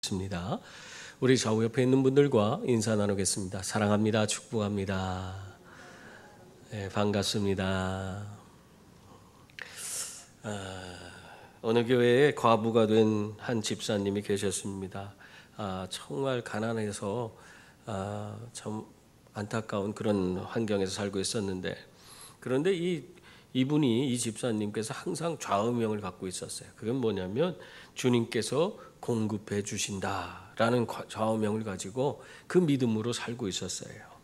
있습니다. 우리 좌우 옆에 있는 분들과 인사 나누겠습니다. 사랑합니다. 축복합니다. 네, 반갑습니다. 어느 교회에 과부가 된 한 집사님이 계셨습니다. 정말 가난해서 참 안타까운 그런 환경에서 살고 있었는데, 그런데 이 집사님께서 항상 좌우명을 갖고 있었어요. 그건 뭐냐면 주님께서 공급해 주신다라는 좌우명을 가지고 그 믿음으로 살고 있었어요.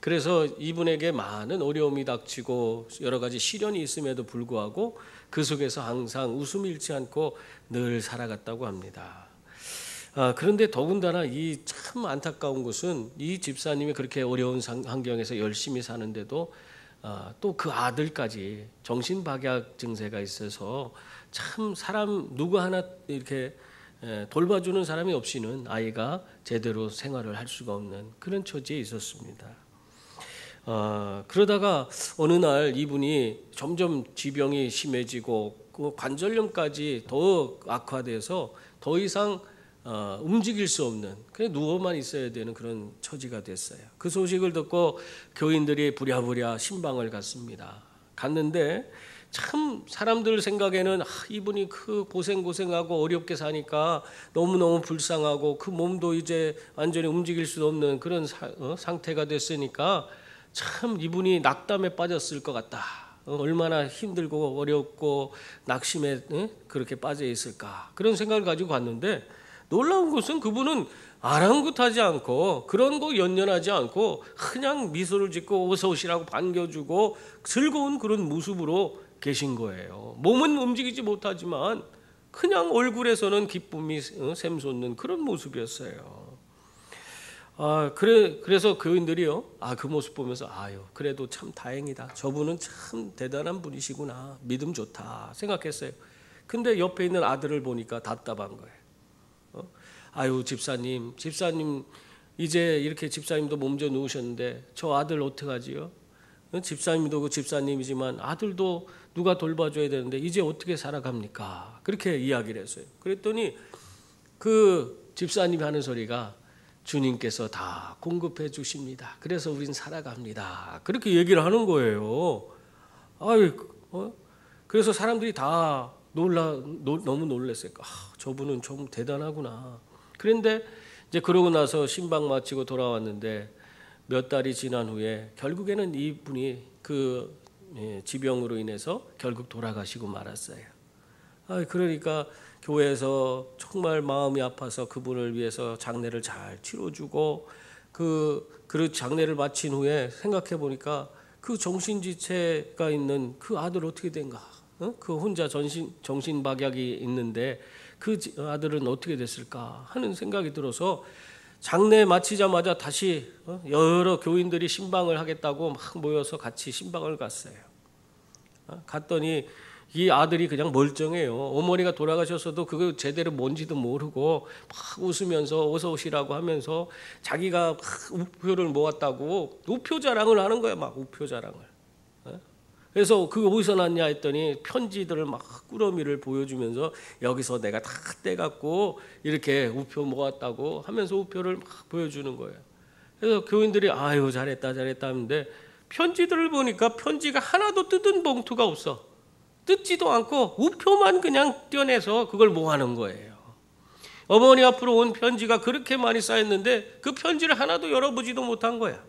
그래서 이분에게 많은 어려움이 닥치고 여러 가지 시련이 있음에도 불구하고 그 속에서 항상 웃음을 잃지 않고 늘 살아갔다고 합니다. 그런데 더군다나 이 참 안타까운 것은 이 집사님이 그렇게 어려운 환경에서 열심히 사는데도 또 그 아들까지 정신박약 증세가 있어서 참 사람 누구 하나 이렇게 돌봐주는 사람이 없이는 아이가 제대로 생활을 할 수가 없는 그런 처지에 있었습니다. 그러다가 어느 날 이분이 점점 지병이 심해지고 그 관절염까지 더 악화돼서 더 이상 움직일 수 없는, 그냥 누워만 있어야 되는 그런 처지가 됐어요. 그 소식을 듣고 교인들이 부랴부랴 신방을 갔습니다. 갔는데 참 사람들 생각에는 이분이 그 고생하고 어렵게 사니까 너무너무 불쌍하고 그 몸도 이제 완전히 움직일 수 없는 그런 상태가 됐으니까 참 이분이 낙담에 빠졌을 것 같다. 얼마나 힘들고 어렵고 낙심에 그렇게 빠져 있을까, 그런 생각을 가지고 갔는데, 놀라운 것은 그분은 아랑곳하지 않고 그런 거 연연하지 않고 그냥 미소를 짓고 어서 오시라고 반겨주고 즐거운 그런 모습으로 계신 거예요. 몸은 움직이지 못하지만 그냥 얼굴에서는 기쁨이 샘솟는 그런 모습이었어요. 그래서 교인들이요, 그 모습 보면서 그래도 참 다행이다. 저분은 참 대단한 분이시구나. 믿음 좋다 생각했어요. 근데 옆에 있는 아들을 보니까 답답한 거예요. 집사님 이제 이렇게 집사님도 몸져 누우셨는데 저 아들 어떡하지요? 집사님도 그 집사님이지만 아들도 누가 돌봐줘야 되는데 이제 어떻게 살아갑니까? 그렇게 이야기를 했어요. 그랬더니 그 집사님이 하는 소리가 주님께서 다 공급해 주십니다. 그래서 우린 살아갑니다. 그렇게 얘기를 하는 거예요. 그래서 사람들이 다 너무 놀랐어요. 저분은 좀 대단하구나. 그런데 이제 그러고 나서 신방 마치고 돌아왔는데 몇 달이 지난 후에 결국에는 이분이 그 지병으로 인해서 결국 돌아가시고 말았어요. 그러니까 교회에서 정말 마음이 아파서 그분을 위해서 장례를 잘 치러주고 그 장례를 마친 후에 생각해 보니까 그 정신지체가 있는 그 아들 어떻게 된가? 그 혼자 정신박약이 있는데 그 아들은 어떻게 됐을까 하는 생각이 들어서 장례 마치자마자 다시 여러 교인들이 신방을 하겠다고 막 모여서 같이 신방을 갔어요. 갔더니 이 아들이 그냥 멀쩡해요. 어머니가 돌아가셨어도 그거 제대로 뭔지도 모르고 막 웃으면서 어서 오시라고 하면서 자기가 우표를 모았다고 우표 자랑을 하는 거야. 막 우표 자랑을. 그래서 그게 어디서 났냐 했더니 편지들을 막 꾸러미를 보여주면서 여기서 내가 다 떼갖고 이렇게 우표 모았다고 하면서 우표를 막 보여주는 거예요. 그래서 교인들이 잘했다 하는데 편지들을 보니까 편지가 하나도 뜯은 봉투가 없어. 뜯지도 않고 우표만 그냥 떼어내서 그걸 모아놓은 거예요. 어머니 앞으로 온 편지가 그렇게 많이 쌓였는데 그 편지를 하나도 열어보지도 못한 거야.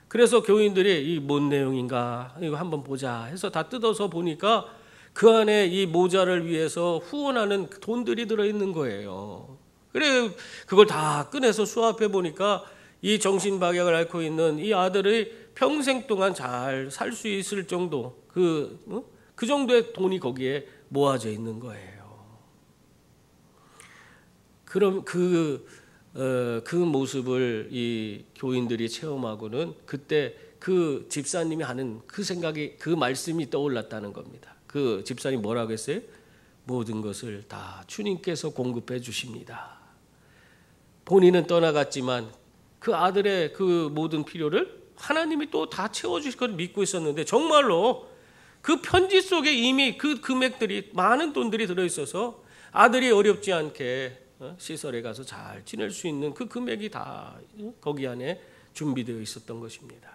그래서 교인들이 이 뭔 내용인가 이거 한번 보자 해서 다 뜯어서 보니까 그 안에 이 모자를 위해서 후원하는 돈들이 들어있는 거예요. 그래 그걸 다 꺼내서 수합해 보니까 이 정신박약을 앓고 있는 이 아들의 평생 동안 잘 살 수 있을 정도 그 정도의 돈이 거기에 모아져 있는 거예요. 그럼 그 모습을 이 교인들이 체험하고는 그때 그 집사님이 하는 그 생각이, 그 말씀이 떠올랐다는 겁니다. 그 집사님 뭐라고 했어요? 모든 것을 다 주님께서 공급해 주십니다. 본인은 떠나갔지만 그 아들의 그 모든 필요를 하나님이 또 다 채워주실 걸 믿고 있었는데, 정말로 그 편지 속에 이미 그 금액들이, 많은 돈들이 들어있어서 아들이 어렵지 않게 시설에 가서 잘 지낼 수 있는 그 금액이 다 거기 안에 준비되어 있었던 것입니다.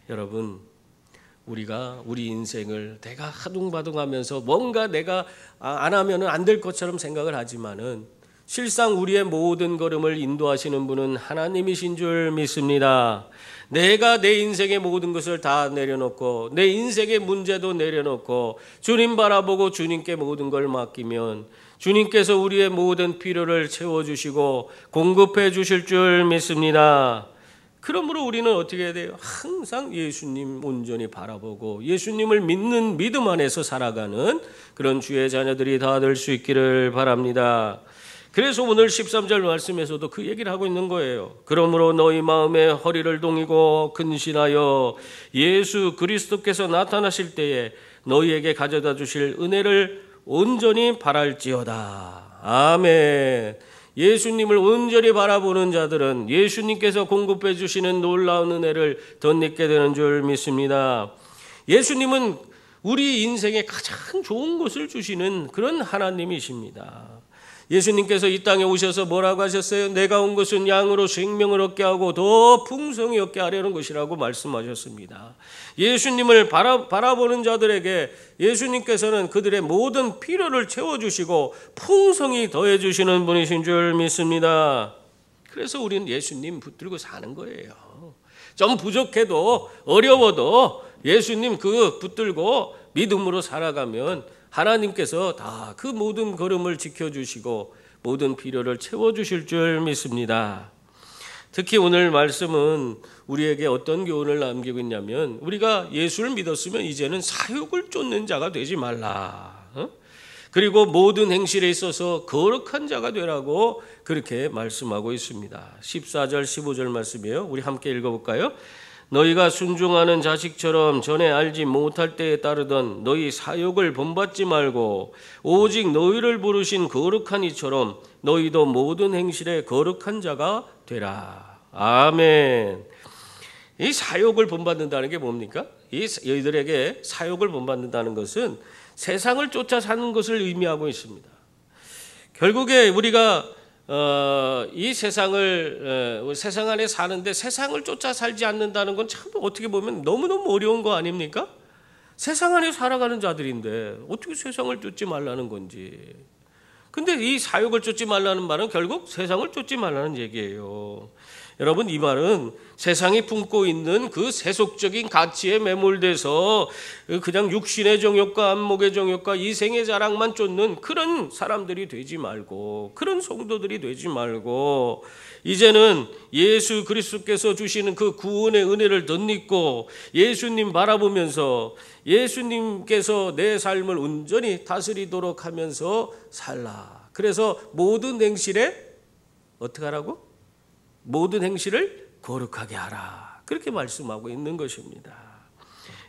여러분, 우리가 우리 인생을 내가 하둥바둥하면서 뭔가 내가 안 하면 안 될 것처럼 생각을 하지만은 실상 우리의 모든 걸음을 인도하시는 분은 하나님이신 줄 믿습니다. 내가 내 인생의 모든 것을 다 내려놓고 내 인생의 문제도 내려놓고 주님 바라보고 주님께 모든 걸 맡기면 주님께서 우리의 모든 필요를 채워주시고 공급해 주실 줄 믿습니다. 그러므로 우리는 어떻게 해야 돼요? 항상 예수님 온전히 바라보고 예수님을 믿는 믿음 안에서 살아가는 그런 주의 자녀들이 다 될 수 있기를 바랍니다. 그래서 오늘 13절 말씀에서도 그 얘기를 하고 있는 거예요. 그러므로 너희 마음에 허리를 동이고 근신하여 예수 그리스도께서 나타나실 때에 너희에게 가져다 주실 은혜를 온전히 바랄지어다. 아멘. 예수님을 온전히 바라보는 자들은 예수님께서 공급해 주시는 놀라운 은혜를 덧입게 되는 줄 믿습니다. 예수님은 우리 인생에 가장 좋은 것을 주시는 그런 하나님이십니다. 예수님께서 이 땅에 오셔서 뭐라고 하셨어요? 내가 온 것은 양으로 생명을 얻게 하고 더 풍성히 얻게 하려는 것이라고 말씀하셨습니다. 예수님을 바라보는 자들에게 예수님께서는 그들의 모든 필요를 채워주시고 풍성히 더해주시는 분이신 줄 믿습니다. 그래서 우리는 예수님 붙들고 사는 거예요. 좀 부족해도 어려워도 예수님 그 붙들고 믿음으로 살아가면 하나님께서 다 그 모든 걸음을 지켜주시고 모든 필요를 채워주실 줄 믿습니다. 특히 오늘 말씀은 우리에게 어떤 교훈을 남기고 있냐면 우리가 예수를 믿었으면 이제는 사욕을 쫓는 자가 되지 말라. 그리고 모든 행실에 있어서 거룩한 자가 되라고 그렇게 말씀하고 있습니다. 14절 15절 말씀이에요. 우리 함께 읽어볼까요? 너희가 순종하는 자식처럼 전에 알지 못할 때에 따르던 너희 사욕을 본받지 말고 오직 너희를 부르신 거룩한 이처럼 너희도 모든 행실에 거룩한 자가 되라. 아멘. 이 사욕을 본받는다는 게 뭡니까? 이들에게 사욕을 본받는다는 것은 세상을 쫓아 사는 것을 의미하고 있습니다. 결국에 우리가 이 세상 안에 사는데 세상을 쫓아 살지 않는다는 건 참 어떻게 보면 너무너무 어려운 거 아닙니까? 세상 안에 살아가는 자들인데 어떻게 세상을 쫓지 말라는 건지. 근데 이 사욕을 쫓지 말라는 말은 결국 세상을 쫓지 말라는 얘기예요. 여러분, 이 말은 세상이 품고 있는 그 세속적인 가치에 매몰돼서 그냥 육신의 정욕과 안목의 정욕과 이생의 자랑만 쫓는 그런 사람들이 되지 말고, 그런 성도들이 되지 말고, 이제는 예수 그리스도께서 주시는 그 구원의 은혜를 덧입고 예수님 바라보면서 예수님께서 내 삶을 온전히 다스리도록 하면서 살라. 그래서 모든 행실에 어떻게 하라고? 모든 행실을 거룩하게 하라. 그렇게 말씀하고 있는 것입니다.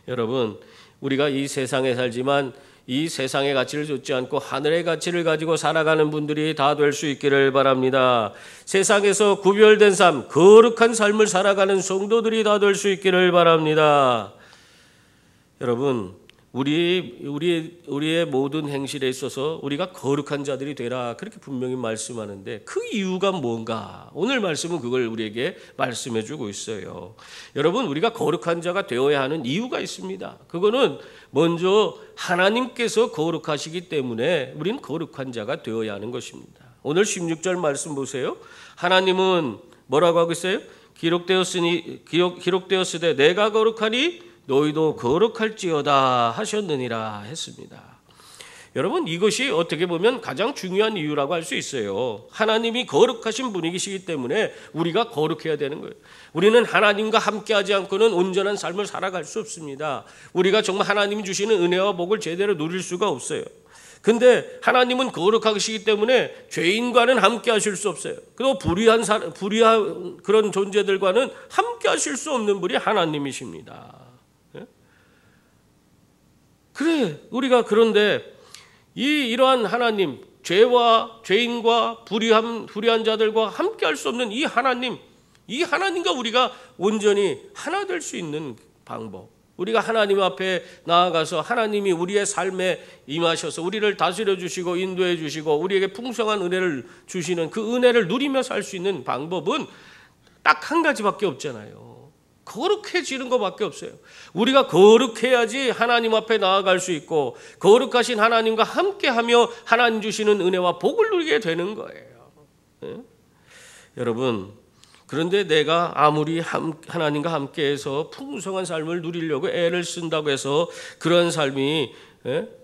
여러분, 우리가 이 세상에 살지만 이 세상의 가치를 좇지 않고 하늘의 가치를 가지고 살아가는 분들이 다 될 수 있기를 바랍니다. 세상에서 구별된 삶, 거룩한 삶을 살아가는 성도들이 다 될 수 있기를 바랍니다. 여러분, 우리의 모든 행실에 있어서 우리가 거룩한 자들이 되라, 그렇게 분명히 말씀하는데 그 이유가 뭔가? 오늘 말씀은 그걸 우리에게 말씀해 주고 있어요. 여러분, 우리가 거룩한 자가 되어야 하는 이유가 있습니다. 그거는 먼저 하나님께서 거룩하시기 때문에 우리는 거룩한 자가 되어야 하는 것입니다. 오늘 16절 말씀 보세요. 하나님은 뭐라고 하고 있어요? 기록되었으되 내가 거룩하니 너희도 거룩할지어다 하셨느니라 했습니다. 여러분, 이것이 어떻게 보면 가장 중요한 이유라고 할 수 있어요. 하나님이 거룩하신 분이시기 때문에 우리가 거룩해야 되는 거예요. 우리는 하나님과 함께하지 않고는 온전한 삶을 살아갈 수 없습니다. 우리가 정말 하나님이 주시는 은혜와 복을 제대로 누릴 수가 없어요. 근데 하나님은 거룩하시기 때문에 죄인과는 함께 하실 수 없어요. 그리고 불의한 그런 존재들과는 함께 하실 수 없는 분이 하나님이십니다. 그래, 우리가 그런데 이러한 하나님, 죄인과 불의한 자들과 함께 할 수 없는 이 하나님과 우리가 온전히 하나 될 수 있는 방법, 우리가 하나님 앞에 나아가서 하나님이 우리의 삶에 임하셔서 우리를 다스려 주시고 인도해 주시고 우리에게 풍성한 은혜를 주시는 그 은혜를 누리며 살 수 있는 방법은 딱 한 가지밖에 없잖아요. 거룩해지는 것밖에 없어요. 우리가 거룩해야지 하나님 앞에 나아갈 수 있고 거룩하신 하나님과 함께하며 하나님 주시는 은혜와 복을 누리게 되는 거예요. 네? 여러분, 그런데 내가 아무리 하나님과 함께해서 풍성한 삶을 누리려고 애를 쓴다고 해서 그런 삶이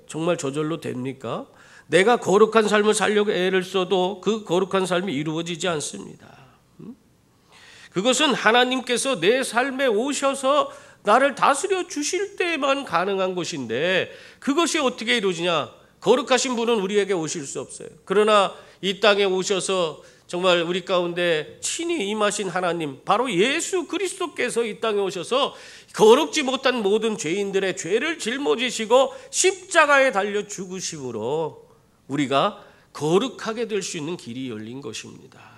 정말 저절로 됩니까? 내가 거룩한 삶을 살려고 애를 써도 그 거룩한 삶이 이루어지지 않습니다. 그것은 하나님께서 내 삶에 오셔서 나를 다스려 주실 때만 가능한 것인데 그것이 어떻게 이루어지냐? 거룩하신 분은 우리에게 오실 수 없어요. 그러나 이 땅에 오셔서 정말 우리 가운데 친히 임하신 하나님, 바로 예수 그리스도께서 이 땅에 오셔서 거룩지 못한 모든 죄인들의 죄를 짊어지시고 십자가에 달려 죽으심으로 우리가 거룩하게 될 수 있는 길이 열린 것입니다.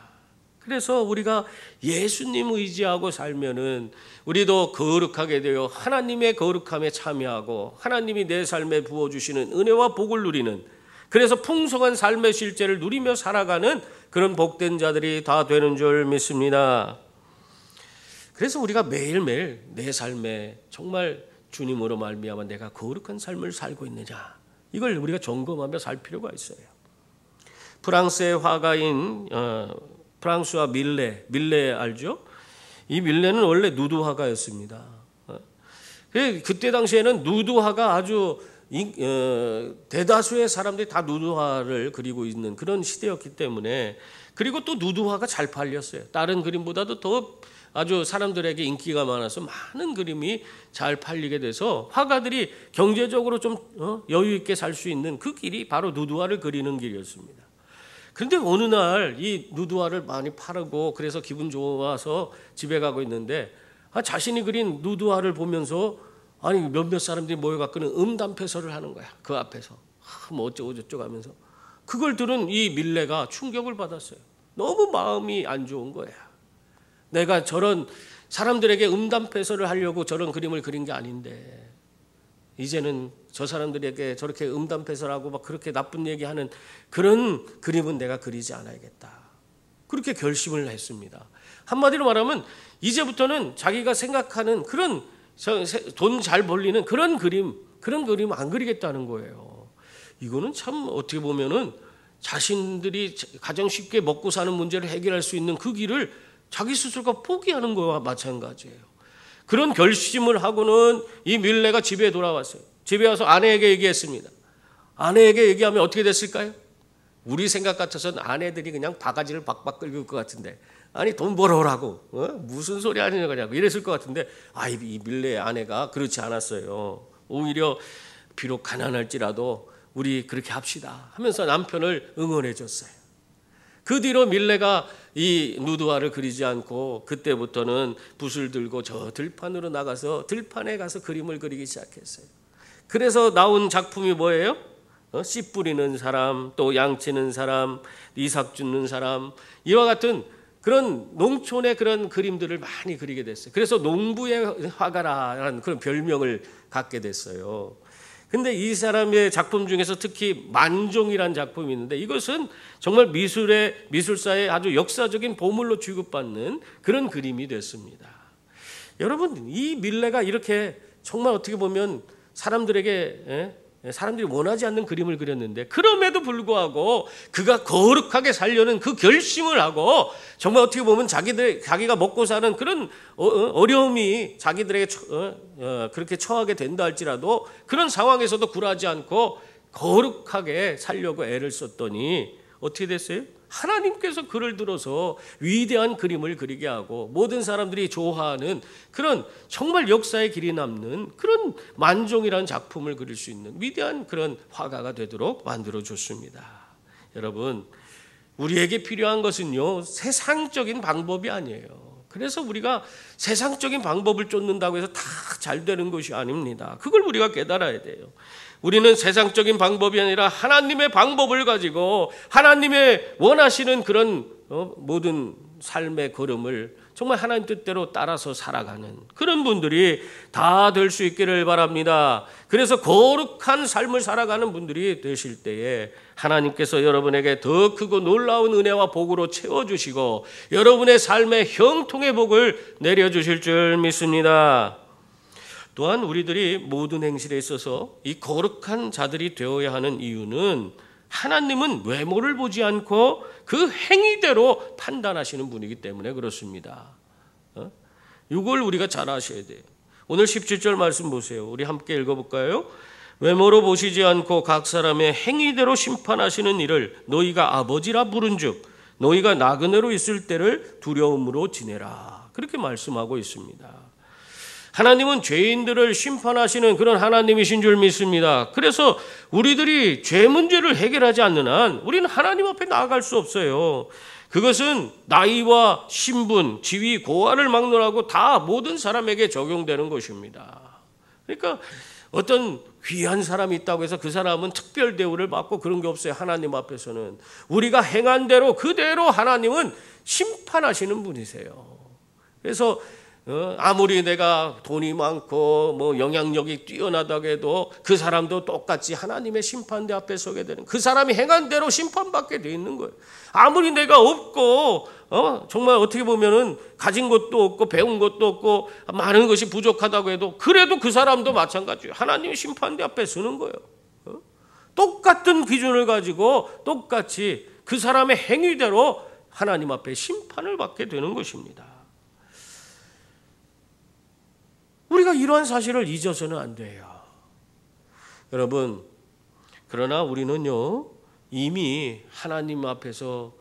그래서 우리가 예수님 의지하고 살면은 우리도 거룩하게 되어 하나님의 거룩함에 참여하고 하나님이 내 삶에 부어주시는 은혜와 복을 누리는, 그래서 풍성한 삶의 실제를 누리며 살아가는 그런 복된 자들이 다 되는 줄 믿습니다. 그래서 우리가 매일매일 내 삶에 정말 주님으로 말미암아 내가 거룩한 삶을 살고 있느냐, 이걸 우리가 점검하며 살 필요가 있어요. 프랑스의 화가인 프랑스와 밀레 알죠? 이 밀레는 원래 누드 화가였습니다. 그때 당시에는 누드 화가 아주 대다수의 사람들이 다 누드화를 그리고 있는 그런 시대였기 때문에, 그리고 또 누드화가 잘 팔렸어요. 다른 그림보다도 더 아주 사람들에게 인기가 많아서 많은 그림이 잘 팔리게 돼서 화가들이 경제적으로 좀 여유 있게 살 수 있는 그 길이 바로 누드화를 그리는 길이었습니다. 그런데 어느 날 이 누드화를 많이 팔고 그래서 기분 좋아서 집에 가고 있는데 자신이 그린 누드화를 보면서 아니 몇몇 사람들이 모여갖고는 음담패설을 하는 거야. 그 앞에서 뭐 어쩌고 저쩌고 하면서 그걸 들은 이 밀레가 충격을 받았어요. 너무 마음이 안 좋은 거야. 내가 저런 사람들에게 음담패설을 하려고 저런 그림을 그린 게 아닌데 이제는 저 사람들에게 저렇게 음담패설하고 막 그렇게 나쁜 얘기하는 그런 그림은 내가 그리지 않아야겠다. 그렇게 결심을 했습니다. 한마디로 말하면 이제부터는 자기가 생각하는 그런 돈 잘 벌리는 그런 그림 안 그리겠다는 거예요. 이거는 참 어떻게 보면은 자신들이 가장 쉽게 먹고 사는 문제를 해결할 수 있는 그 길을 자기 스스로가 포기하는 거와 마찬가지예요. 그런 결심을 하고는 이 밀레가 집에 돌아왔어요. 집에 와서 아내에게 얘기했습니다. 아내에게 얘기하면 어떻게 됐을까요? 우리 생각 같아서는 아내들이 그냥 바가지를 박박 긁을 것 같은데, 아니 돈 벌어오라고 무슨 소리 하는 거냐고 이랬을 것 같은데, 이 밀레의 아내가 그렇지 않았어요. 오히려 비록 가난할지라도 우리 그렇게 합시다 하면서 남편을 응원해 줬어요. 그 뒤로 밀레가 이 누드화를 그리지 않고 그때부터는 붓을 들고 저 들판으로 나가서 들판에 가서 그림을 그리기 시작했어요. 그래서 나온 작품이 뭐예요? 씨 뿌리는 사람, 또 양치는 사람, 이삭 줍는 사람, 이와 같은 그런 농촌의 그런 그림들을 많이 그리게 됐어요. 그래서 농부의 화가라는 그런 별명을 갖게 됐어요. 근데 이 사람의 작품 중에서 특히 만종이라는 작품이 있는데 이것은 정말 미술사의 아주 역사적인 보물로 취급받는 그런 그림이 됐습니다. 여러분, 이 밀레가 이렇게 정말 어떻게 보면 사람들이 원하지 않는 그림을 그렸는데 그럼에도 불구하고 그가 거룩하게 살려는 그 결심을 하고 정말 어떻게 보면 자기가 먹고 사는 그런 어려움이 자기들에게 그렇게 처하게 된다 할지라도 그런 상황에서도 굴하지 않고 거룩하게 살려고 애를 썼더니 어떻게 됐어요? 하나님께서 그를 들어서 위대한 그림을 그리게 하고 모든 사람들이 좋아하는 그런 정말 역사의 길이 남는 그런 만종이라는 작품을 그릴 수 있는 위대한 그런 화가가 되도록 만들어줬습니다. 여러분, 우리에게 필요한 것은요, 세상적인 방법이 아니에요. 그래서 우리가 세상적인 방법을 쫓는다고 해서 다 잘 되는 것이 아닙니다. 그걸 우리가 깨달아야 돼요. 우리는 세상적인 방법이 아니라 하나님의 방법을 가지고 하나님의 원하시는 그런 모든 삶의 걸음을 정말 하나님 뜻대로 따라서 살아가는 그런 분들이 다 될 수 있기를 바랍니다. 그래서 거룩한 삶을 살아가는 분들이 되실 때에 하나님께서 여러분에게 더 크고 놀라운 은혜와 복으로 채워주시고 여러분의 삶에 형통의 복을 내려주실 줄 믿습니다. 또한 우리들이 모든 행실에 있어서 이 거룩한 자들이 되어야 하는 이유는 하나님은 외모를 보지 않고 그 행위대로 판단하시는 분이기 때문에 그렇습니다. 이걸 우리가 잘 아셔야 돼요. 오늘 17절 말씀 보세요. 우리 함께 읽어볼까요? 외모로 보시지 않고 각 사람의 행위대로 심판하시는 이를 너희가 아버지라 부른즉 너희가 나그네로 있을 때를 두려움으로 지내라. 그렇게 말씀하고 있습니다. 하나님은 죄인들을 심판하시는 그런 하나님이신 줄 믿습니다. 그래서 우리들이 죄 문제를 해결하지 않는 한 우리는 하나님 앞에 나아갈 수 없어요. 그것은 나이와 신분, 지위, 고하를 막론하고 다 모든 사람에게 적용되는 것입니다. 그러니까 어떤 귀한 사람이 있다고 해서 그 사람은 특별 대우를 받고 그런 게 없어요. 하나님 앞에서는 우리가 행한 대로 그대로 하나님은 심판하시는 분이세요. 그래서 아무리 내가 돈이 많고 뭐 영향력이 뛰어나다고 해도 그 사람도 똑같이 하나님의 심판대 앞에 서게 되는, 그 사람이 행한 대로 심판받게 돼 있는 거예요. 아무리 내가 없고 정말 어떻게 보면은 가진 것도 없고 배운 것도 없고 많은 것이 부족하다고 해도 그래도 그 사람도 마찬가지예요. 하나님의 심판대 앞에 서는 거예요. 똑같은 기준을 가지고 똑같이 그 사람의 행위대로 하나님 앞에 심판을 받게 되는 것입니다. 우리가 이러한 사실을 잊어서는 안 돼요. 여러분, 그러나 우리는요 이미 하나님 앞에서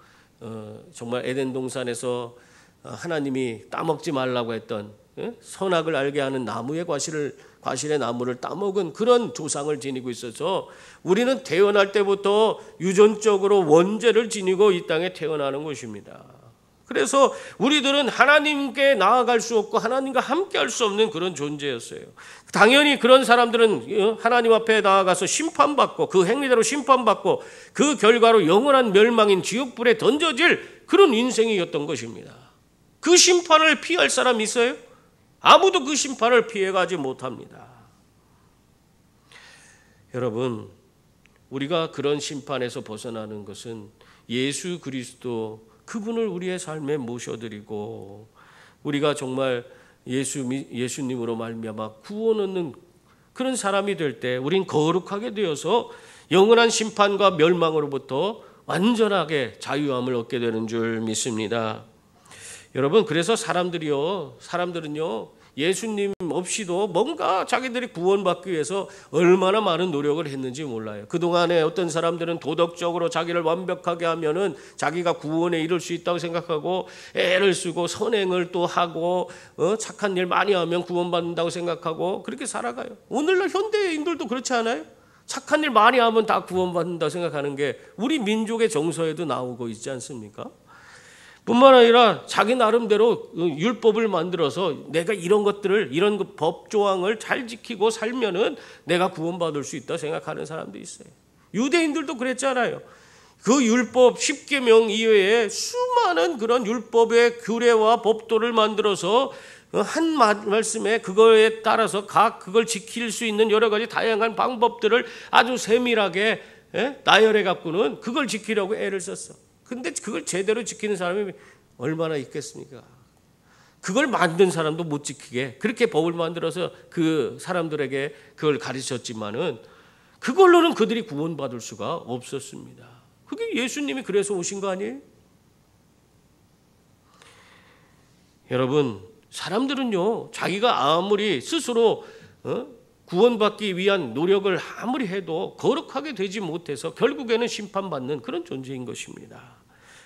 정말 에덴 동산에서 하나님이 따먹지 말라고 했던 선악을 알게 하는 나무의 과실의 나무를 따먹은 그런 조상을 지니고 있어서 우리는 태어날 때부터 유전적으로 원죄를 지니고 이 땅에 태어나는 것입니다. 그래서 우리들은 하나님께 나아갈 수 없고 하나님과 함께 할 수 없는 그런 존재였어요. 당연히 그런 사람들은 하나님 앞에 나아가서 심판받고 그 행위대로 심판받고 그 결과로 영원한 멸망인 지옥불에 던져질 그런 인생이었던 것입니다. 그 심판을 피할 사람이 있어요? 아무도 그 심판을 피해가지 못합니다. 여러분, 우리가 그런 심판에서 벗어나는 것은 예수 그리스도 그분을 우리의 삶에 모셔드리고 우리가 정말 예수님으로 말미암아 구원 얻는 그런 사람이 될 때 우린 거룩하게 되어서 영원한 심판과 멸망으로부터 완전하게 자유함을 얻게 되는 줄 믿습니다. 여러분, 그래서 사람들은요 예수님 없이도 뭔가 자기들이 구원받기 위해서 얼마나 많은 노력을 했는지 몰라요. 그동안에 어떤 사람들은 도덕적으로 자기를 완벽하게 하면은 자기가 구원에 이를 수 있다고 생각하고 애를 쓰고 선행을 또 하고 착한 일 많이 하면 구원받는다고 생각하고 그렇게 살아가요. 오늘날 현대인들도 그렇지 않아요? 착한 일 많이 하면 다 구원받는다고 생각하는 게 우리 민족의 정서에도 나오고 있지 않습니까? 뿐만 아니라 자기 나름대로 율법을 만들어서 내가 이런 것들을, 이런 법조항을 잘 지키고 살면은 내가 구원받을 수 있다 생각하는 사람도 있어요. 유대인들도 그랬잖아요. 그 율법 10계명 이외에 수많은 그런 율법의 규례와 법도를 만들어서 한 말씀에 그거에 따라서 각 그걸 지킬 수 있는 여러 가지 다양한 방법들을 아주 세밀하게 나열해 갖고는 그걸 지키려고 애를 썼어. 근데 그걸 제대로 지키는 사람이 얼마나 있겠습니까? 그걸 만든 사람도 못 지키게 그렇게 법을 만들어서 그 사람들에게 그걸 가르쳤지만은 그걸로는 그들이 구원받을 수가 없었습니다. 그게 예수님이 그래서 오신 거 아니에요? 여러분, 사람들은요 자기가 아무리 스스로 구원받기 위한 노력을 아무리 해도 거룩하게 되지 못해서 결국에는 심판받는 그런 존재인 것입니다.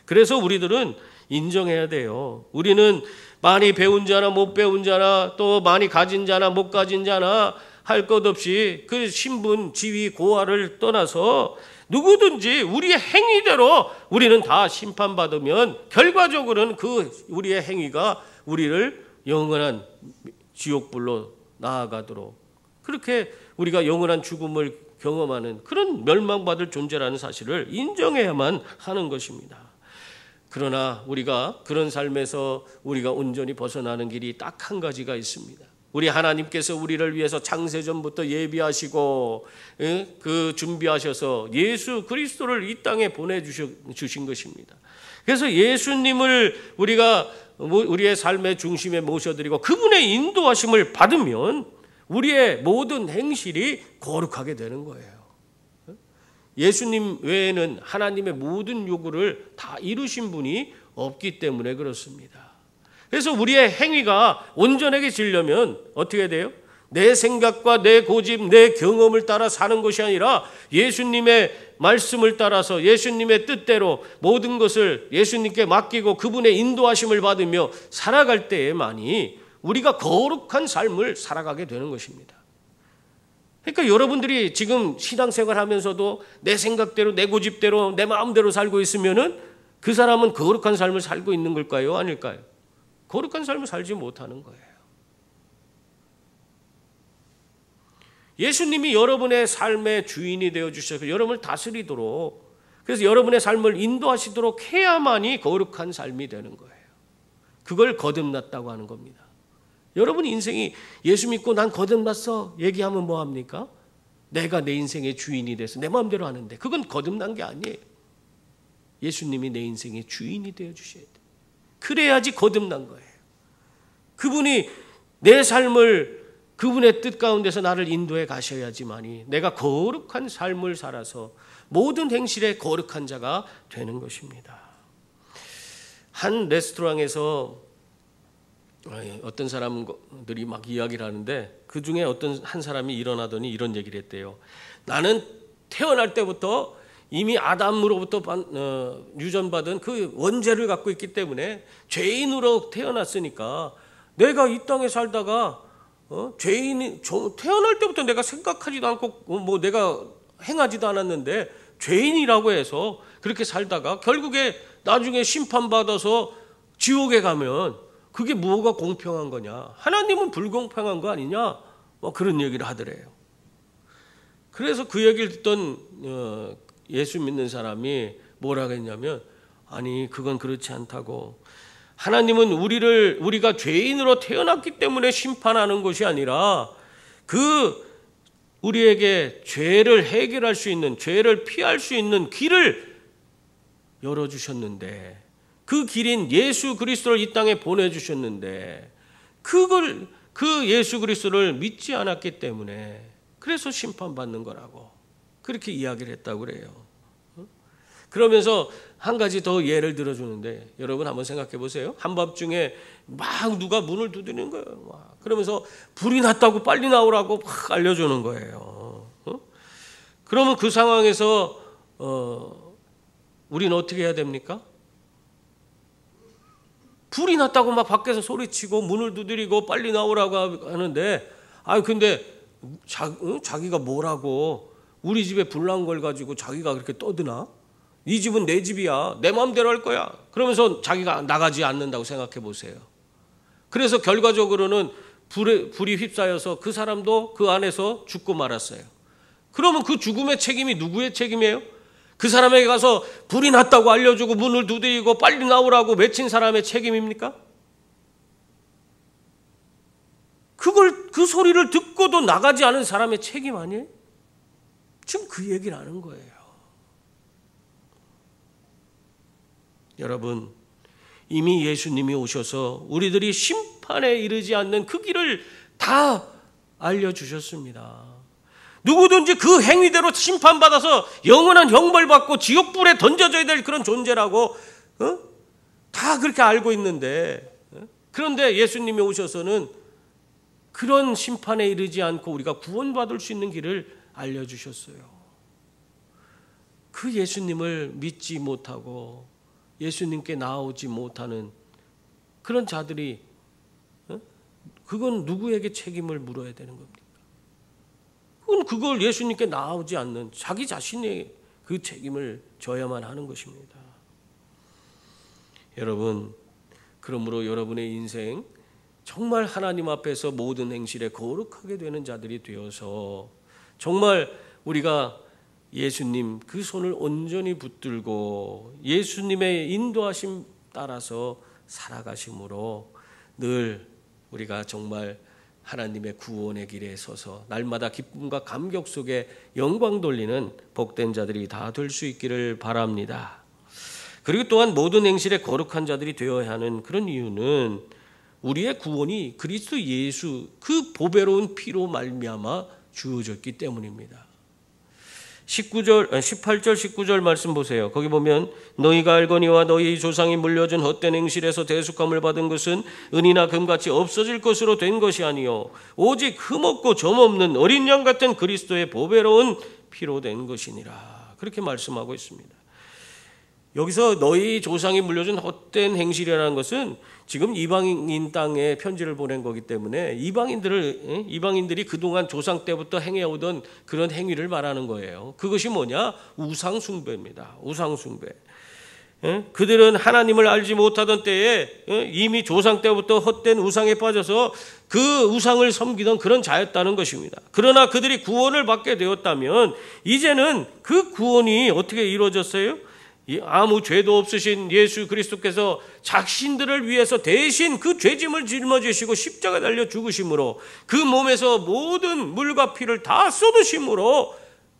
그래서 우리들은 인정해야 돼요. 우리는 많이 배운 자나 못 배운 자나 또 많이 가진 자나 못 가진 자나 할 것 없이 그 신분, 지위, 고하를 떠나서 누구든지 우리의 행위대로 우리는 다 심판받으면 결과적으로는 그 우리의 행위가 우리를 영원한 지옥불로 나아가도록 그렇게 우리가 영원한 죽음을 경험하는 그런 멸망받을 존재라는 사실을 인정해야만 하는 것입니다. 그러나 우리가 그런 삶에서 우리가 온전히 벗어나는 길이 딱 한 가지가 있습니다. 우리 하나님께서 우리를 위해서 창세전부터 예비하시고 그 준비하셔서 예수 그리스도를 이 땅에 보내주신 것입니다. 그래서 예수님을 우리가 우리의 삶의 중심에 모셔드리고 그분의 인도하심을 받으면 우리의 모든 행실이 거룩하게 되는 거예요. 예수님 외에는 하나님의 모든 요구를 다 이루신 분이 없기 때문에 그렇습니다. 그래서 우리의 행위가 온전해지려면 어떻게 돼요? 내 생각과 내 고집, 내 경험을 따라 사는 것이 아니라 예수님의 말씀을 따라서 예수님의 뜻대로 모든 것을 예수님께 맡기고 그분의 인도하심을 받으며 살아갈 때에만이 우리가 거룩한 삶을 살아가게 되는 것입니다. 그러니까 여러분들이 지금 신앙생활 하면서도 내 생각대로 내 고집대로 내 마음대로 살고 있으면은 그 사람은 거룩한 삶을 살고 있는 걸까요? 아닐까요? 거룩한 삶을 살지 못하는 거예요. 예수님이 여러분의 삶의 주인이 되어주셔서 여러분을 다스리도록, 그래서 여러분의 삶을 인도하시도록 해야만이 거룩한 삶이 되는 거예요. 그걸 거듭났다고 하는 겁니다. 여러분 인생이 예수 믿고 난 거듭났어 얘기하면 뭐합니까? 내가 내 인생의 주인이 돼서 내 마음대로 하는데 그건 거듭난 게 아니에요. 예수님이 내 인생의 주인이 되어주셔야 돼요. 그래야지 거듭난 거예요. 그분이 내 삶을 그분의 뜻 가운데서 나를 인도해 가셔야지만이 내가 거룩한 삶을 살아서 모든 행실에 거룩한 자가 되는 것입니다. 한 레스토랑에서 어떤 사람들이 막 이야기를 하는데 그 중에 어떤 한 사람이 일어나더니 이런 얘기를 했대요. 나는 태어날 때부터 이미 아담으로부터 유전받은 그 원죄를 갖고 있기 때문에 죄인으로 태어났으니까 내가 이 땅에 살다가 죄인이 태어날 때부터 내가 생각하지도 않고 뭐 내가 행하지도 않았는데 죄인이라고 해서 그렇게 살다가 결국에 나중에 심판받아서 지옥에 가면 그게 뭐가 공평한 거냐? 하나님은 불공평한 거 아니냐? 뭐 그런 얘기를 하더래요. 그래서 그 얘기를 듣던 예수 믿는 사람이 뭐라고 했냐면 아니 그건 그렇지 않다고. 하나님은 우리가 죄인으로 태어났기 때문에 심판하는 것이 아니라 우리에게 죄를 해결할 수 있는, 죄를 피할 수 있는 길을 열어주셨는데 그 길인 예수 그리스도를 이 땅에 보내주셨는데 그 예수 그리스도를 믿지 않았기 때문에 그래서 심판받는 거라고 그렇게 이야기를 했다고 그래요. 그러면서 한 가지 더 예를 들어주는데 여러분 한번 생각해 보세요. 한밤중에 막 누가 문을 두드리는 거예요. 그러면서 불이 났다고 빨리 나오라고 막 알려주는 거예요. 그러면 그 상황에서 우리는 어떻게 해야 됩니까? 불이 났다고 막 밖에서 소리치고 문을 두드리고 빨리 나오라고 하는데 근데 자기가 뭐라고 우리 집에 불 난 걸 가지고 자기가 그렇게 떠드나? 이 집은 내 집이야. 내 마음대로 할 거야. 그러면서 자기가 나가지 않는다고 생각해 보세요. 그래서 결과적으로는 불이 휩싸여서 그 사람도 그 안에서 죽고 말았어요. 그러면 그 죽음의 책임이 누구의 책임이에요? 그 사람에게 가서 불이 났다고 알려주고 문을 두드리고 빨리 나오라고 외친 사람의 책임입니까? 그 소리를 듣고도 나가지 않은 사람의 책임 아니에요? 지금 그 얘기를 하는 거예요. 여러분, 이미 예수님이 오셔서 우리들이 심판에 이르지 않는 그 길을 다 알려주셨습니다. 누구든지 그 행위대로 심판받아서 영원한 형벌받고 지옥불에 던져져야 될 그런 존재라고 다 그렇게 알고 있는데 그런데 예수님이 오셔서는 그런 심판에 이르지 않고 우리가 구원받을 수 있는 길을 알려주셨어요. 그 예수님을 믿지 못하고 예수님께 나오지 못하는 그런 자들이 그건 누구에게 책임을 물어야 되는 겁니까? 그걸 예수님께 나오지 않는 자기 자신의 그 책임을 져야만 하는 것입니다. 여러분, 그러므로 여러분의 인생 정말 하나님 앞에서 모든 행실에 거룩하게 되는 자들이 되어서 정말 우리가 예수님 그 손을 온전히 붙들고 예수님의 인도하심 따라서 살아가심으로 늘 우리가 정말 하나님의 구원의 길에 서서 날마다 기쁨과 감격 속에 영광 돌리는 복된 자들이 다 될 수 있기를 바랍니다. 그리고 또한 모든 행실에 거룩한 자들이 되어야 하는 그런 이유는 우리의 구원이 그리스도 예수 그 보배로운 피로 말미암아 주어졌기 때문입니다. 18절 19절 말씀 보세요. 거기 보면 너희가 알거니와 너희 조상이 물려준 헛된 행실에서 대속함을 받은 것은 은이나 금같이 없어질 것으로 된 것이 아니요 오직 흠없고 점없는 어린 양 같은 그리스도의 보배로운 피로 된 것이니라. 그렇게 말씀하고 있습니다. 여기서 너희 조상이 물려준 헛된 행실이라는 것은 지금 이방인 땅에 편지를 보낸 거기 때문에 이방인들이 그동안 조상 때부터 행해오던 그런 행위를 말하는 거예요. 그것이 뭐냐? 우상숭배입니다. 우상숭배. 그들은 하나님을 알지 못하던 때에 이미 조상 때부터 헛된 우상에 빠져서 그 우상을 섬기던 그런 자였다는 것입니다. 그러나 그들이 구원을 받게 되었다면 이제는 그 구원이 어떻게 이루어졌어요? 아무 죄도 없으신 예수 그리스도께서 자신들을 위해서 대신 그 죄짐을 짊어지시고 십자가에 달려 죽으심으로 그 몸에서 모든 물과 피를 다 쏟으심으로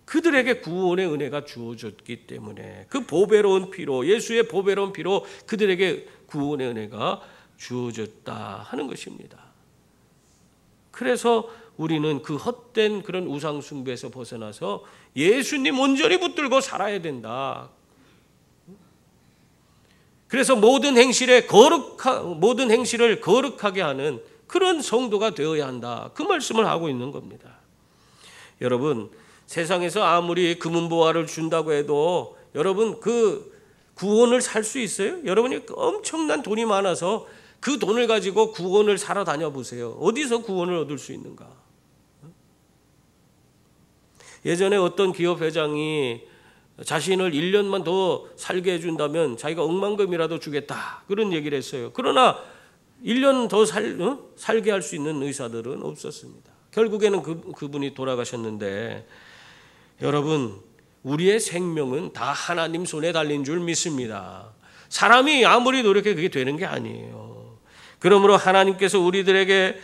그들에게 구원의 은혜가 주어졌기 때문에 그 보배로운 피로 예수의 보배로운 피로 그들에게 구원의 은혜가 주어졌다 하는 것입니다. 그래서 우리는 그 헛된 그런 우상 숭배에서 벗어나서 예수님 온전히 붙들고 살아야 된다. 그래서 모든 행실을 거룩하게 하는 그런 성도가 되어야 한다. 그 말씀을 하고 있는 겁니다. 여러분, 세상에서 아무리 금은보화를 준다고 해도 여러분 그 구원을 살 수 있어요? 여러분이 엄청난 돈이 많아서 그 돈을 가지고 구원을 사러 다녀 보세요. 어디서 구원을 얻을 수 있는가? 예전에 어떤 기업 회장이 자신을 1년만 더 살게 해준다면 자기가 억만금이라도 주겠다 그런 얘기를 했어요. 그러나 1년 더 살게 할 수 있는 의사들은 없었습니다. 결국에는 그분이 돌아가셨는데 여러분 우리의 생명은 다 하나님 손에 달린 줄 믿습니다. 사람이 아무리 노력해 그게 되는 게 아니에요. 그러므로 하나님께서 우리들을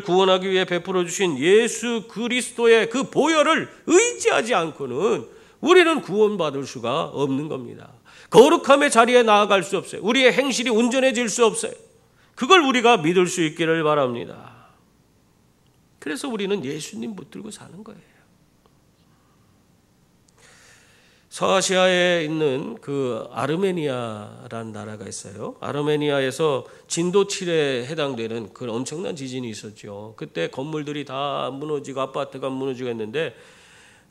구원하기 위해 베풀어 주신 예수 그리스도의 그 보혈을 의지하지 않고는 우리는 구원받을 수가 없는 겁니다. 거룩함의 자리에 나아갈 수 없어요. 우리의 행실이 온전해질 수 없어요. 그걸 우리가 믿을 수 있기를 바랍니다. 그래서 우리는 예수님 붙들고 사는 거예요. 서아시아에 있는 그 아르메니아라는 나라가 있어요. 아르메니아에서 진도 7에 해당되는 그 엄청난 지진이 있었죠. 그때 건물들이 다 무너지고 아파트가 무너지고 했는데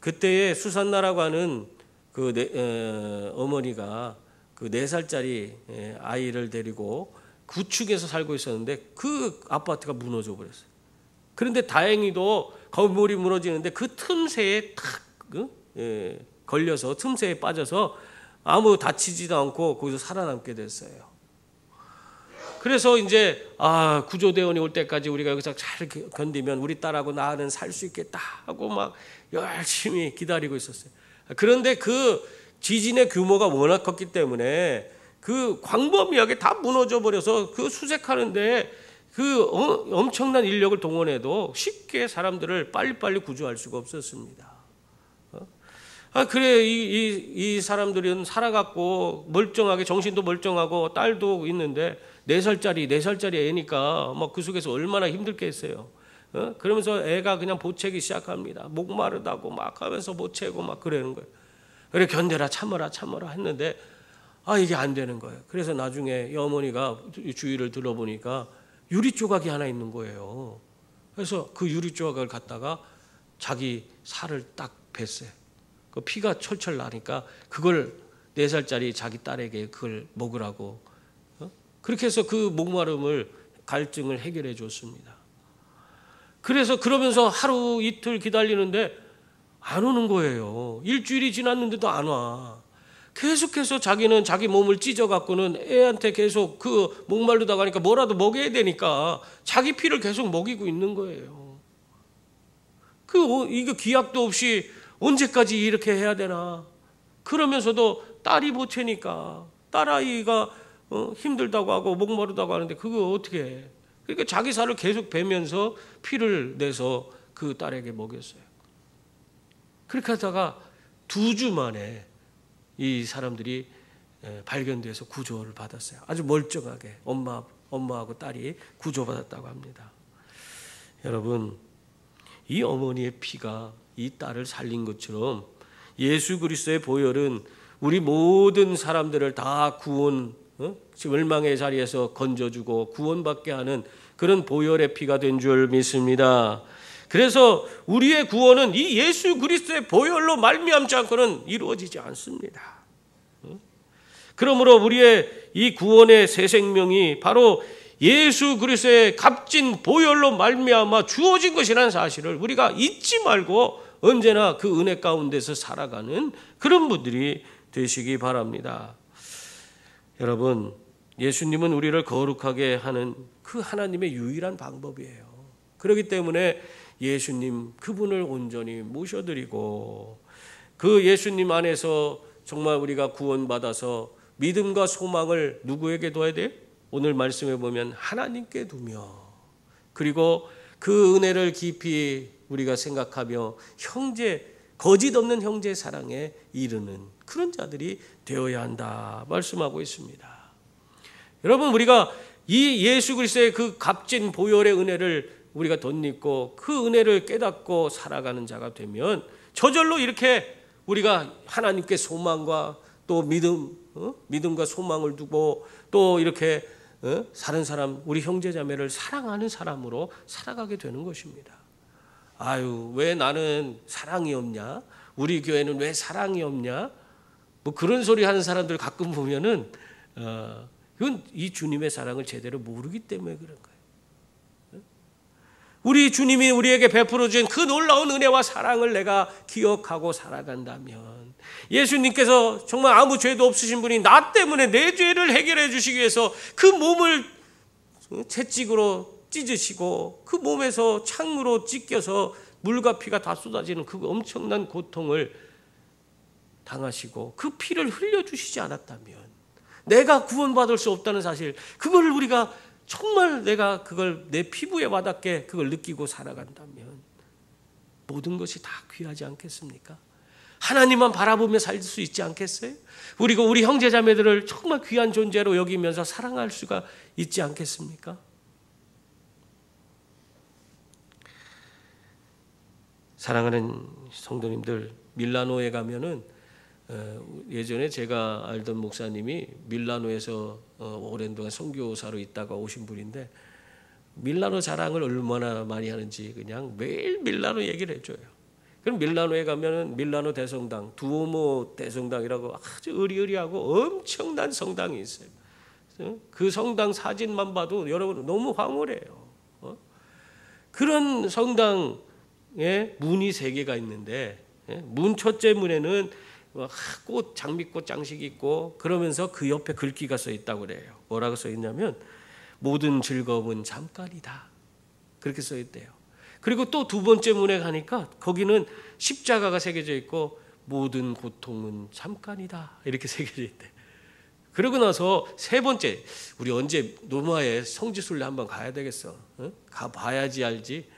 그때에 수산나라고 하는 그 어머니가 그 4살짜리 아이를 데리고 구축에서 살고 있었는데 그 아파트가 무너져 버렸어요. 그런데 다행히도 건물이 무너지는데 그 틈새에 탁 걸려서 틈새에 빠져서 아무 다치지도 않고 거기서 살아남게 됐어요. 그래서 이제 구조대원이 올 때까지 우리가 여기서 잘 견디면 우리 딸하고 나는 살 수 있겠다 하고 막 열심히 기다리고 있었어요. 그런데 그 지진의 규모가 워낙 컸기 때문에 그 광범위하게 다 무너져 버려서 그 수색하는데 그 엄청난 인력을 동원해도 쉽게 사람들을 빨리빨리 구조할 수가 없었습니다. 그래 이 사람들은 살아갖고 멀쩡하게 정신도 멀쩡하고 딸도 있는데 4살짜리 애니까 막 그 속에서 얼마나 힘들겠어요. 그러면서 애가 그냥 보채기 시작합니다. 목마르다고 막 하면서 보채고 막 그러는 거예요. 그래 견뎌라 참아라 했는데 이게 안 되는 거예요. 그래서 나중에 이 어머니가 주위를 들어보니까 유리 조각이 하나 있는 거예요. 그래서 그 유리 조각을 갖다가 자기 살을 딱 뱄어요. 그 피가 철철 나니까 그걸 4살짜리 자기 딸에게 그걸 먹으라고 그렇게 해서 그 목마름을 갈증을 해결해 줬습니다. 그래서 그러면서 하루 이틀 기다리는데 안 오는 거예요. 일주일이 지났는데도 안 와. 계속해서 자기는 자기 몸을 찢어갖고는 애한테 계속 그 목마르다가 하니까 뭐라도 먹여야 되니까 자기 피를 계속 먹이고 있는 거예요. 이거 기약도 없이 언제까지 이렇게 해야 되나? 그러면서도 딸이 보채니까 딸아이가 힘들다고 하고 목마르다고 하는데 그거 어떻게 해? 그러니까 자기 살을 계속 베면서 피를 내서 그 딸에게 먹였어요. 그렇게 하다가 2주 만에 이 사람들이 발견돼서 구조를 받았어요. 아주 멀쩡하게 엄마하고 딸이 구조받았다고 합니다. 여러분, 이 어머니의 피가 이 딸을 살린 것처럼 예수 그리스도의 보혈은 우리 모든 사람들을 다 구원, 멸망의 자리에서 건져주고 구원받게 하는 그런 보혈의 피가 된 줄 믿습니다. 그래서 우리의 구원은 이 예수 그리스도의 보혈로 말미암지 않고는 이루어지지 않습니다. 그러므로 우리의 이 구원의 새 생명이 바로 예수 그리스도의 값진 보혈로 말미암아 주어진 것이라는 사실을 우리가 잊지 말고 언제나 그 은혜 가운데서 살아가는 그런 분들이 되시기 바랍니다. 여러분, 예수님은 우리를 거룩하게 하는 그 하나님의 유일한 방법이에요. 그렇기 때문에 예수님 그분을 온전히 모셔드리고 그 예수님 안에서 정말 우리가 구원받아서 믿음과 소망을 누구에게 둬야 돼요? 오늘 말씀해 보면 하나님께 두며, 그리고 그 은혜를 깊이 우리가 생각하며 형제, 거짓 없는 형제 사랑에 이르는 그런 자들이 되어야 한다 말씀하고 있습니다. 여러분, 우리가 이 예수 그리스도의 그 값진 보혈의 은혜를 우리가 덧입고 그 은혜를 깨닫고 살아가는 자가 되면 저절로 이렇게 우리가 하나님께 소망과 또 믿음과 소망을 두고 또 이렇게 다른 사람, 우리 형제 자매를 사랑하는 사람으로 살아가게 되는 것입니다. 아유, 왜 나는 사랑이 없냐? 우리 교회는 왜 사랑이 없냐? 뭐 그런 소리 하는 사람들 가끔 보면은 그건 이 주님의 사랑을 제대로 모르기 때문에 그런 거예요. 우리 주님이 우리에게 베풀어 주신 그 놀라운 은혜와 사랑을 내가 기억하고 살아간다면, 예수님께서 정말 아무 죄도 없으신 분이 나 때문에 내 죄를 해결해 주시기 위해서 그 몸을 채찍으로 찢으시고 그 몸에서 창으로 찢겨서 물과 피가 다 쏟아지는 그 엄청난 고통을 당하시고 그 피를 흘려주시지 않았다면 내가 구원받을 수 없다는 사실, 그걸 우리가 정말 내가 그걸 내 피부에 와닿게 그걸 느끼고 살아간다면 모든 것이 다 귀하지 않겠습니까? 하나님만 바라보며 살 수 있지 않겠어요? 그리고 우리 형제자매들을 정말 귀한 존재로 여기면서 사랑할 수가 있지 않겠습니까? 사랑하는 성도님들, 밀라노에 가면은 예전에 제가 알던 목사님이 밀라노에서 오랜 동안 선교사로 있다가 오신 분인데 밀라노 자랑을 얼마나 많이 하는지 그냥 매일 밀라노 얘기를 해줘요. 그럼 밀라노에 가면은 밀라노 대성당, 두오모 대성당이라고 아주 으리으리하고 엄청난 성당이 있어요. 그 성당 사진만 봐도 여러분 너무 황홀해요. 그런 성당에 문이 3개가 있는데 문 첫째 문에는 꽃, 장미꽃 장식이 있고 그러면서 그 옆에 글귀가 써 있다고 그래요. 뭐라고 써 있냐면 모든 즐거움은 잠깐이다, 그렇게 써 있대요. 그리고 또 2번째 문에 가니까 거기는 십자가가 새겨져 있고 모든 고통은 잠깐이다, 이렇게 새겨져 있대. 그러고 나서 3번째, 우리 언제 노마에 성지순례 한번 가야 되겠어? 가봐야지 알지.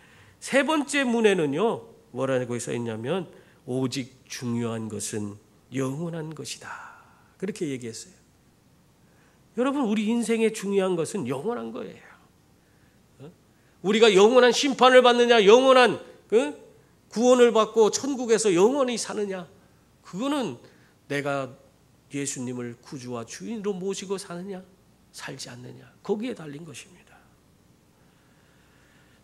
3번째 문에는요 뭐라고 써 있냐면 오직 중요한 것은 영원한 것이다, 그렇게 얘기했어요. 여러분, 우리 인생에 중요한 것은 영원한 거예요. 우리가 영원한 심판을 받느냐, 영원한 구원을 받고 천국에서 영원히 사느냐, 그거는 내가 예수님을 구주와 주인으로 모시고 사느냐 살지 않느냐, 거기에 달린 것입니다.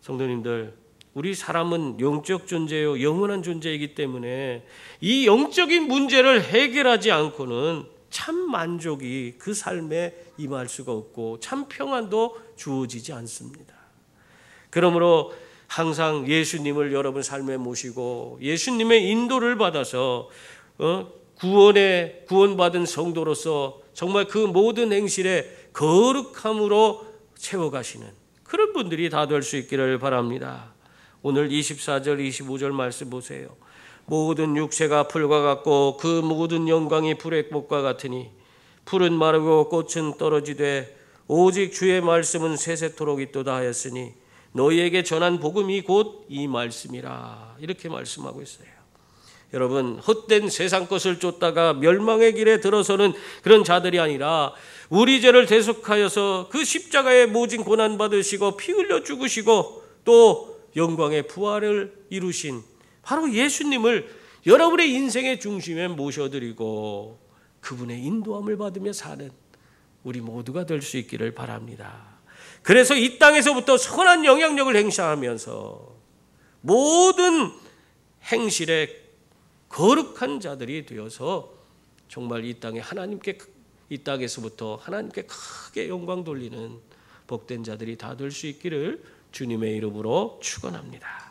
성도님들, 우리 사람은 영적 존재요, 영원한 존재이기 때문에 이 영적인 문제를 해결하지 않고는 참 만족이 그 삶에 임할 수가 없고 참 평안도 주어지지 않습니다. 그러므로 항상 예수님을 여러분 삶에 모시고 예수님의 인도를 받아서 구원받은 성도로서 정말 그 모든 행실에 거룩함으로 채워가시는 그런 분들이 다 될 수 있기를 바랍니다. 오늘 24절 25절 말씀 보세요. 모든 육체가 풀과 같고 그 모든 영광이 불의 꽃과 같으니 풀은 마르고 꽃은 떨어지되 오직 주의 말씀은 세세토록 있도다 하였으니 너희에게 전한 복음이 곧 이 말씀이라. 이렇게 말씀하고 있어요. 여러분, 헛된 세상 것을 쫓다가 멸망의 길에 들어서는 그런 자들이 아니라 우리 죄를 대속하여서 그 십자가에 모진 고난 받으시고 피 흘려 죽으시고 또 영광의 부활을 이루신 바로 예수님을 여러분의 인생의 중심에 모셔드리고 그분의 인도함을 받으며 사는 우리 모두가 될 수 있기를 바랍니다. 그래서 이 땅에서부터 선한 영향력을 행사하면서 모든 행실에 거룩한 자들이 되어서 정말 이 땅에서부터 하나님께 크게 영광 돌리는 복된 자들이 다 될 수 있기를 주님의 이름으로 축원합니다.